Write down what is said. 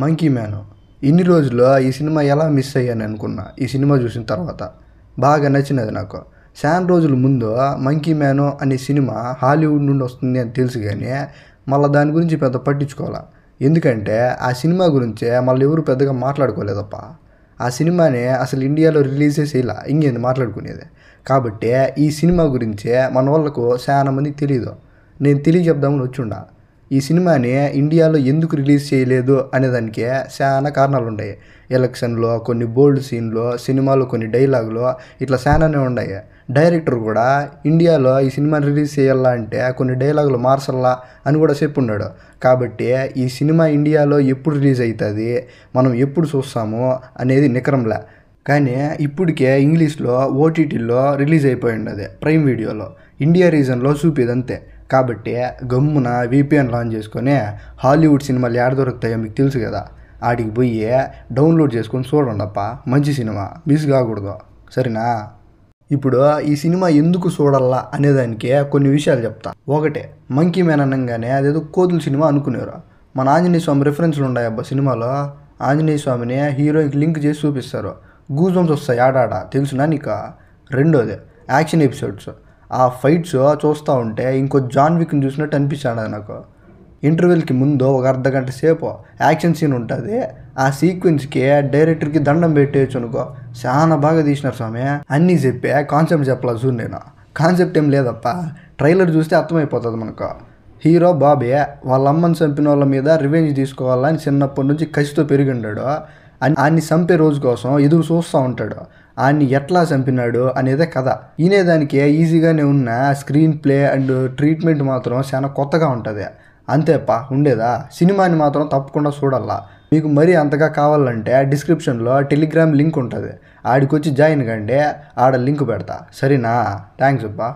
Monkey man. ఇన్ని రోజుల్లో ఈ సినిమా ఎలా మిస్ అయ్యాను అనుకున్నా ఈ సినిమా చూసిన తర్వాత. బాగా నచ్చినది నాకు. చాలా రోజుల ముందు మంకీ మ్యాన్ అనే సినిమా హాలీవుడ్ నుండి వస్తుంది అని తెలుసు, కానీ మళ్ళీ దాని గురించి పెద్ద పట్టించుకోవాలా. ఎందుకంటే ఆ సినిమా గురించే మళ్ళీ ఎవరు పెద్దగా మాట్లాడుకోలేదప్ప. ఆ సినిమాని అసలు ఇండియాలో రిలీజే చేయాల, ఇంకేంది మాట్లాడుకునేది. కాబట్టి ఈ సినిమా గురించే మన వాళ్ళకు చాలా మందికి తెలియదు. నేను తెలియజెప్దామని వచ్చుండా. ఈ సినిమాని ఇండియాలో ఎందుకు రిలీజ్ చేయలేదు అనేదానికి చాలా కారణాలు ఉన్నాయి. ఎలక్షన్లో, కొన్ని బోల్డ్ సీన్లో, సినిమాలో కొన్ని డైలాగులు, ఇట్లా చాలానే ఉన్నాయి. డైరెక్టర్ కూడా ఇండియాలో ఈ సినిమాని రిలీజ్ చేయాలా అంటే కొన్ని డైలాగులు మార్చల్లా అని కూడా చెప్పున్నాడు. కాబట్టి ఈ సినిమా ఇండియాలో ఎప్పుడు రిలీజ్ అవుతుంది, మనం ఎప్పుడు చూస్తాము అనేది నికరంలే. కానీ ఇప్పటికే ఇంగ్లీష్లో ఓటీటీలో రిలీజ్ అయిపోయింది, అది ప్రైమ్ వీడియోలో. ఇండియా రీజన్లో చూపేదంతే. కాబట్టి గమ్మున VPN లాంచ్ చేసుకొని హాలీవుడ్ సినిమాలు ఏడ దొరుకుతాయో మీకు తెలుసు కదా, ఆడికి పోయి డౌన్లోడ్ చేసుకొని చూడండి అప్ప. మంచి సినిమా, మిస్ కాకూడదు, సరేనా? ఇప్పుడు ఈ సినిమా ఎందుకు చూడాలా అనేదానికి కొన్ని విషయాలు చెప్తా. ఒకటే, మంకీ మ్యాన్ అనగానే అదేదో కోతుల సినిమా అనుకునేవారు. మన ఆంజనేయ స్వామి రెఫరెన్స్లు ఉన్నాయి అబ్బా సినిమాలో. ఆంజనేయ స్వామిని హీరోయిన్కి లింక్ చేసి చూపిస్తారు. గూస్ బంప్స్ వస్తాయి ఆడాడ, తెలుసునా నీకు? రెండోది, యాక్షన్ ఎపిసోడ్స్. ఆ ఫైట్స్ చూస్తూ ఉంటే ఇంకో జాన్ విక్ని చూసినట్టు అనిపించాడు నాకు. ఇంటర్వెల్కి ముందు ఒక అర్ధగంట సేపు యాక్షన్ సీన్ ఉంటుంది. ఆ సీక్వెన్స్కి డైరెక్టర్కి దండం పెట్టేయచ్చు అనుకో. చాలా బాగా తీసినారు స్వామి. అన్నీ చెప్పే కాన్సెప్ట్ చెప్పాల చూడు. నేను కాన్సెప్ట్ ఏం లేదప్ప, ట్రైలర్ చూస్తే అర్థమైపోతుంది మనకు. హీరో బాబీ వాళ్ళ అమ్మని చంపిన వాళ్ళ మీద రివెంజ్ తీసుకోవాలని చిన్నప్పటి నుంచి కసితో పెరిగిండాడు. ఆయన్ని చంపే రోజు కోసం ఎదురు చూస్తూ ఉంటాడు. ఆయన్ని ఎట్లా చంపినాడు అనేదే కథ. ఈనేదానికి ఈజీగానే ఉన్న స్క్రీన్ ప్లే అండ్ ట్రీట్మెంట్ మాత్రం చాలా కొత్తగా ఉంటుంది. అంతేపా ఉండేదా. సినిమాని మాత్రం తప్పకుండా చూడాలా. మీకు మరీ అంతగా కావాలంటే డిస్క్రిప్షన్లో టెలిగ్రామ్ లింక్ ఉంటుంది, ఆడికొచ్చి జాయిన్ కండి, ఆడ లింక్ పెడతా, సరేనా? థ్యాంక్స్ అప్పా.